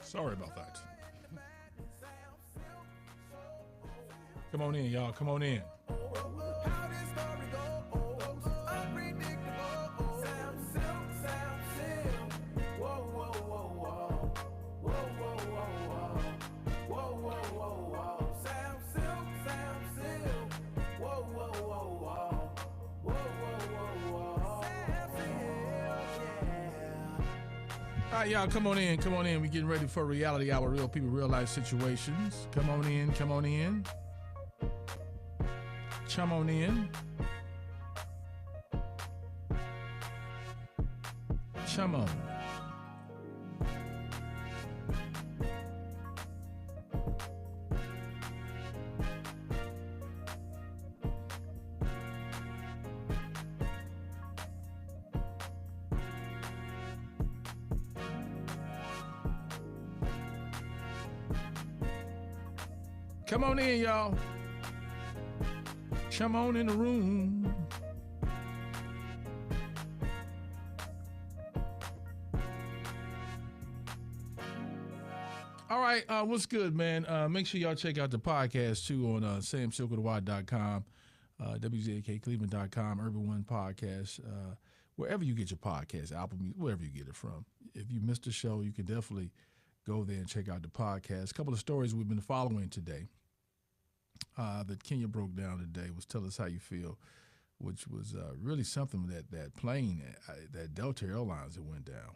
Sorry about that. Come on in, y'all. Come on in. All right, y'all, come on in. Come on in. We're getting ready for Reality Hour, real people, real life situations. Come on in. Come on in. Chum on in. Chum on. Come on in, y'all. Come on in the room. All right, what's good, man? Make sure y'all check out the podcast, too, on samsylk.com, wzakcleveland.com, Urban One Podcast, wherever you get your podcast, Apple Music, wherever you get it from. If you missed the show, you can definitely go there and check out the podcast. A couple of stories we've been following today that Kenya broke down today was Tell Us How You Feel, which was really something that plane, that Delta Airlines that went down.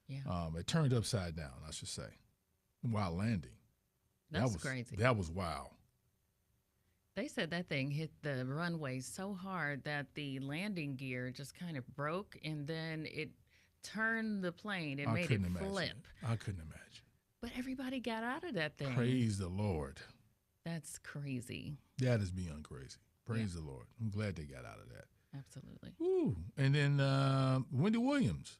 Yeah. It turned upside down, I should say, while landing. That's crazy. That was wild. They said that thing hit the runway so hard that the landing gear just kind of broke, and then it turned the plane. It made it flip. I couldn't imagine. But everybody got out of that thing. Praise the Lord. That's crazy. That is beyond crazy. Praise the Lord. I'm glad they got out of that. Absolutely. Ooh. And then Wendy Williams.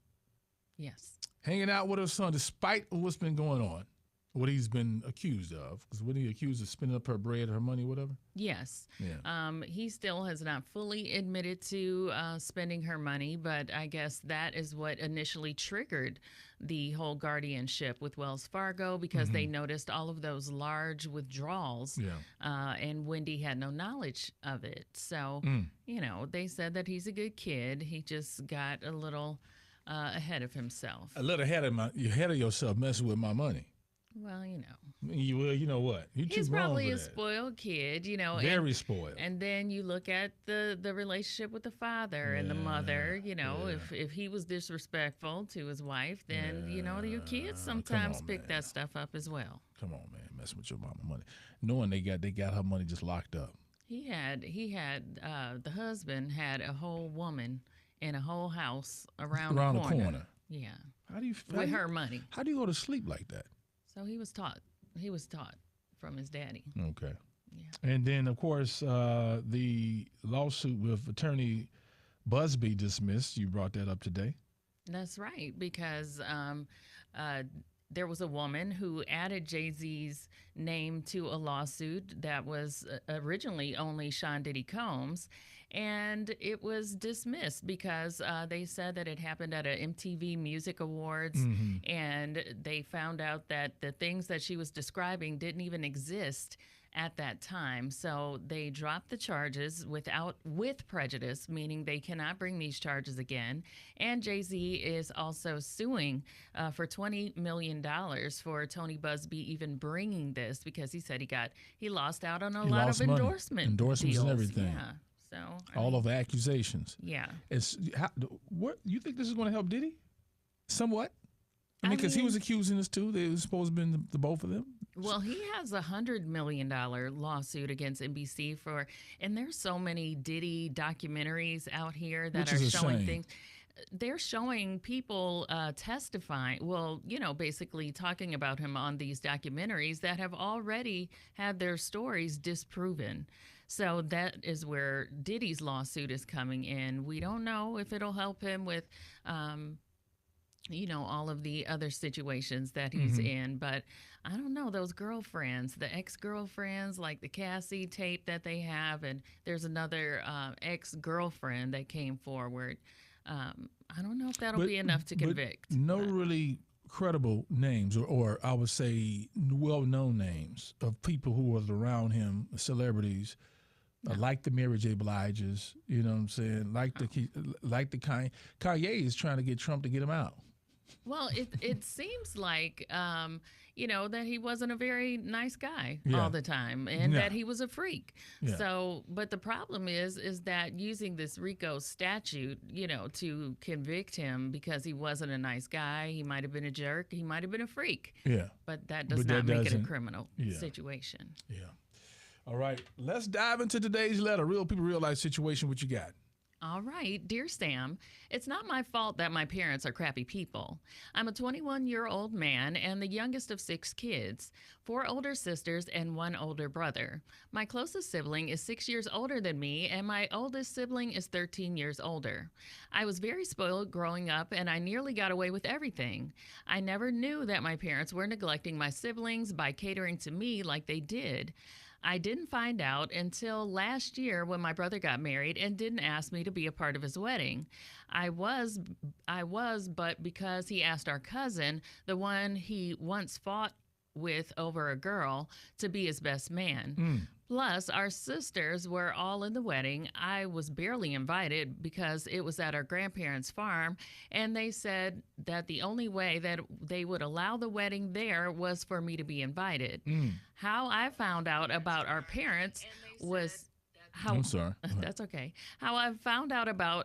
Yes. Hanging out with her son despite what's been going on, what he's been accused of. Because when he accused of spending up her bread, her money, whatever. Yes. Yeah. He still has not fully admitted to spending her money, but I guess that is what initially triggered the whole guardianship with Wells Fargo, because they noticed all of those large withdrawals, and Wendy had no knowledge of it. So, you know, they said that he's a good kid. He just got a little ahead of himself. A little ahead of yourself messing with my money. Well, you know. You know what? He's probably a spoiled kid, you know. Very spoiled. And then you look at the relationship with the father and the mother, you know, if he was disrespectful to his wife, then, you know, your kids sometimes pick that stuff up as well. Come on, man, messing with your mama money. Knowing they got her money just locked up. He had the husband had a whole woman in a whole house around the corner. Yeah. With her money. How do you go to sleep like that? So he was taught from his daddy. Okay. Yeah. And then, of course, the lawsuit with attorney Busby dismissed. You brought that up today. That's right, because there was a woman who added Jay-Z's name to a lawsuit that was originally only Sean Diddy Combs, and it was dismissed because they said that it happened at a MTV Music Awards, and they found out that the things that she was describing didn't even exist at that time. So they dropped the charges with prejudice, meaning they cannot bring these charges again. And Jay-Z is also suing for $20 million for Tony Busby even bringing this, because he said he lost out on a lot of endorsements deals. And everything. Yeah. So all of the accusations. Yeah. What you think this is going to help Diddy? Somewhat. I mean, because he was accusing us too. They was supposed to have been the both of them. Well, he has a $100 million lawsuit against NBC and there's so many Diddy documentaries out here that are showing things. They're showing people testifying, well, you know, basically talking about him on these documentaries that have already had their stories disproven. So that is where Diddy's lawsuit is coming in. We don't know if it'll help him with you know, all of the other situations that he's in. But I don't know, those girlfriends, the ex-girlfriends, like the Cassie tape that they have, and there's another ex-girlfriend that came forward. I don't know if that'll be enough to convict. No really credible names, or I would say well-known names of people who was around him, celebrities, like the Mary J. Bliges, you know what I'm saying? Like the Kanye is trying to get Trump to get him out. Well, it seems like that he wasn't a very nice guy Yeah. all the time, and Yeah. that he was a freak. Yeah. So, but the problem is that using this RICO statute, to convict him because he wasn't a nice guy, he might have been a jerk, he might have been a freak, Yeah. but that does But not that make it a doesn't- criminal yeah. situation. Yeah. All right. Let's dive into today's letter. Real people, real life situation. What you got? All right, dear Sam, it's not my fault that my parents are crappy people. I'm a 21-year-old man and the youngest of 6 kids, 4 older sisters and 1 older brother. My closest sibling is 6 years older than me, and my oldest sibling is 13 years older. I was very spoiled growing up, and I nearly got away with everything. I never knew that my parents were neglecting my siblings by catering to me like they did. I didn't find out until last year when my brother got married and didn't ask me to be a part of his wedding. I was, but because he asked our cousin, the one he once fought with over a girl, to be his best man. Plus, our sisters were all in the wedding. I was barely invited because it was at our grandparents' farm, and they said that the only way that they would allow the wedding there was for me to be invited. How I found out about our parents was I'm sorry. that's okay. How I found out about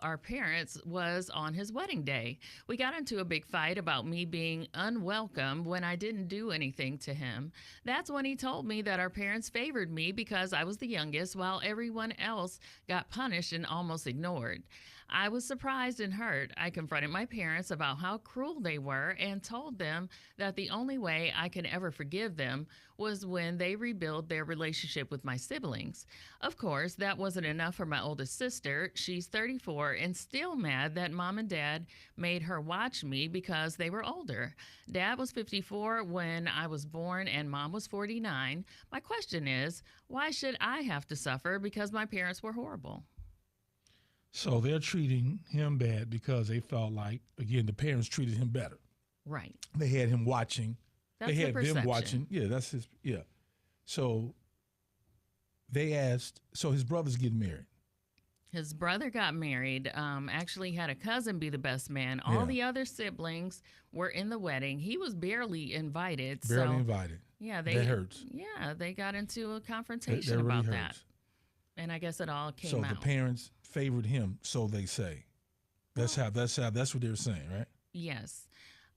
our parents was on his wedding day. We got into a big fight about me being unwelcome when I didn't do anything to him. That's when he told me that our parents favored me because I was the youngest while everyone else got punished and almost ignored. I was surprised and hurt. I confronted my parents about how cruel they were and told them that the only way I could ever forgive them was when they rebuild their relationship with my siblings. Of course, that wasn't enough for my oldest sister. She's 34 and still mad that mom and dad made her watch me because they were older. Dad was 54 when I was born and mom was 49. My question is, why should I have to suffer because my parents were horrible? So they're treating him bad because they felt like, again, the parents treated him better. Right. They had him watching. That's they the had perception. them watching. Yeah, that's his. Yeah. So they asked. So his brother's getting married. His brother got married, actually had a cousin be the best man. All Yeah. the other siblings were in the wedding. He was barely invited. Barely so, invited. Yeah, That hurts. Yeah, they got into a confrontation That really about hurts. that. And I guess it all came So out. the parents favored him, so they say. That's what they're saying, right? Yes.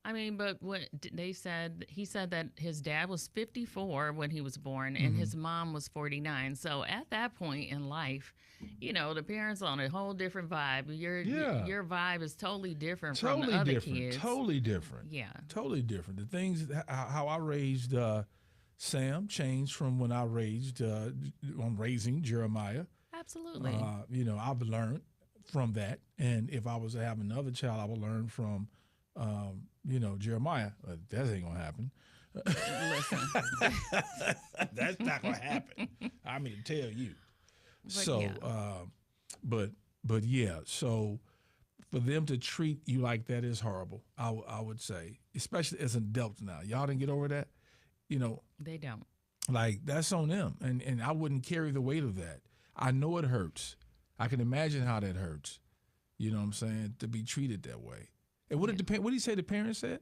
I mean, but what he said that his dad was 54 when he was born and his mom was 49. So at that point in life, the parents on a whole different vibe. Your vibe is totally different from the other kids. Totally different. Yeah. Totally different. The things, how I raised Sam changed from when I'm raising Jeremiah. Absolutely. I've learned from that. And if I was to have another child, I would learn from, Jeremiah. That ain't going to happen. Listen. That's not going to happen. I mean, to tell you. But Yeah. So for them to treat you like that is horrible, I would say, especially as adults now. Y'all didn't get over that? They don't. Like, that's on them. And I wouldn't carry the weight of that. I know it hurts. I can imagine how that hurts. You know what I'm saying? To be treated that way. And what did he say the parents said?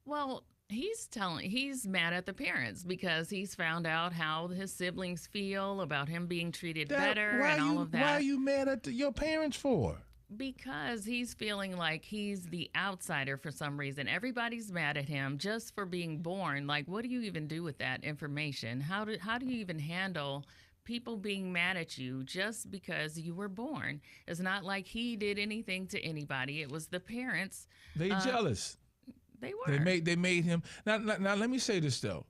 Well, he's mad at the parents because he's found out how his siblings feel about him being treated better and all of that. Why are you mad at your parents for? Because he's feeling like he's the outsider for some reason. Everybody's mad at him just for being born. Like, what do you even do with that information? How do you even handle people being mad at you just because you were born? It's not like he did anything to anybody. It was the parents. They jealous. They were. They made him. Now, let me say this, though.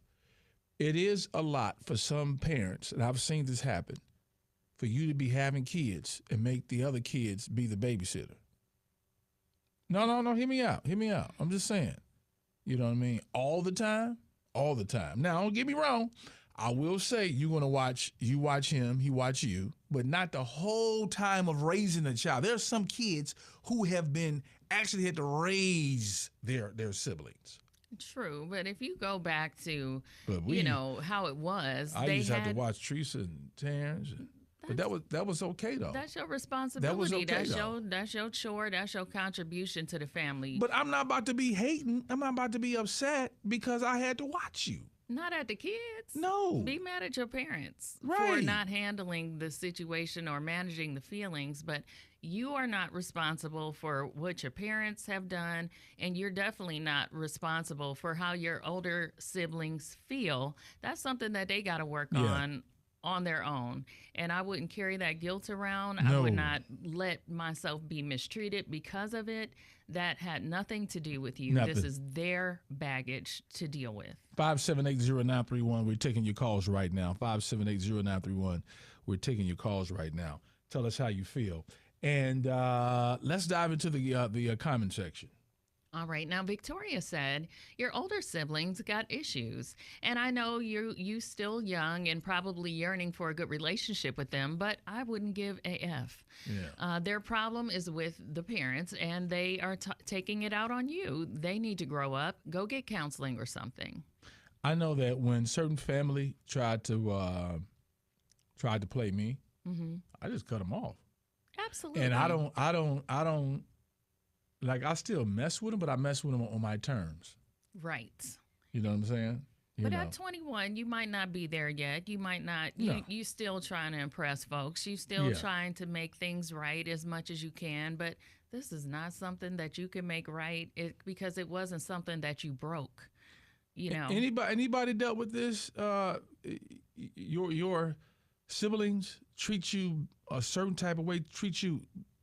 It is a lot for some parents, and I've seen this happen, for you to be having kids and make the other kids be the babysitter. No, hear me out. I'm just saying. You know what I mean? All the time? All the time. Now, don't get me wrong. I will say you watch him, he watch you, but not the whole time of raising a child. There are some kids who have been actually had to raise their siblings. True, but if you go back to, But how it was, I used to have to watch Teresa and Terrence, but that was okay though. That's your responsibility. That was okay, that's your chore. That's your contribution to the family. But I'm not about to be hating. I'm not about to be upset because I had to watch you. Not at the kids. No. Be mad at your parents right. for not handling the situation or managing the feelings, but you are not responsible for what your parents have done, and you're definitely not responsible for how your older siblings feel. That's something that they got to work on their own. And I wouldn't carry that guilt around. No. I would not let myself be mistreated because of it. That had nothing to do with you. This is their baggage to deal with. 5780931. We're taking your calls right now. 5780931. We're taking your calls right now. Tell us how you feel. And let's dive into the comment section. All right. Now, Victoria said, your older siblings got issues. And I know you still young and probably yearning for a good relationship with them, but I wouldn't give a F. Yeah. Their problem is with the parents, and they are taking it out on you. They need to grow up, go get counseling or something. I know that when certain family tried to play me, I just cut them off. Absolutely. And I don't. Like, I still mess with them, but I mess with them on my terms. Right. You know what I'm saying? But at 21, you might not be there yet. You might not. You still trying to impress folks. You still trying to make things right as much as you can. But this is not something that you can make right because it wasn't something that you broke. You know. Anybody dealt with this? Your siblings treat you a certain type of way, treat you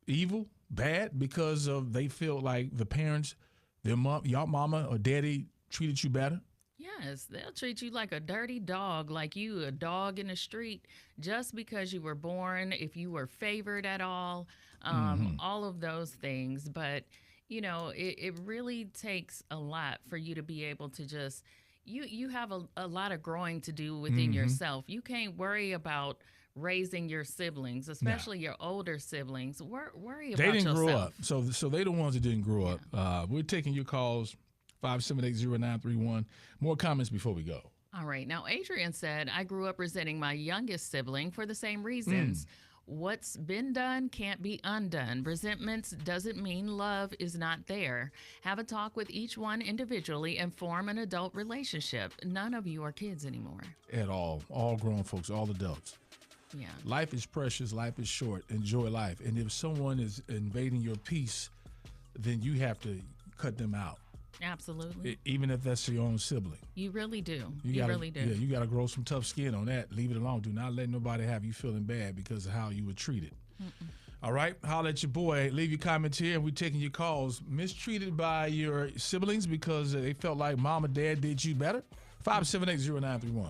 evil, bad, because of they feel like the parents, your mama or daddy treated you better? Yes, they'll treat you like a dirty dog, like you a dog in the street, just because you were born, if you were favored at all, all of those things. But, it really takes a lot for you to be able to just, you have a lot of growing to do within yourself. You can't worry about raising your siblings, especially your older siblings. Worry about yourself. They didn't grow up, so they the ones that didn't grow up. We're taking your calls, 5780931. More comments before we go. All right. Now, Adrian said, I grew up resenting my youngest sibling for the same reasons. What's been done can't be undone. Resentments doesn't mean love is not there. Have a talk with each one individually and form an adult relationship. None of you are kids anymore. At all. All grown folks, all adults. Yeah. Life is precious. Life is short. Enjoy life. And if someone is invading your peace, then you have to cut them out. Absolutely. Even if that's your own sibling. You really do. You really do. Yeah, you got to grow some tough skin on that. Leave it alone. Do not let nobody have you feeling bad because of how you were treated. All right? Holler at your boy. Leave your comments here, and we're taking your calls. Mistreated by your siblings because they felt like mom or dad did you better? 5780931.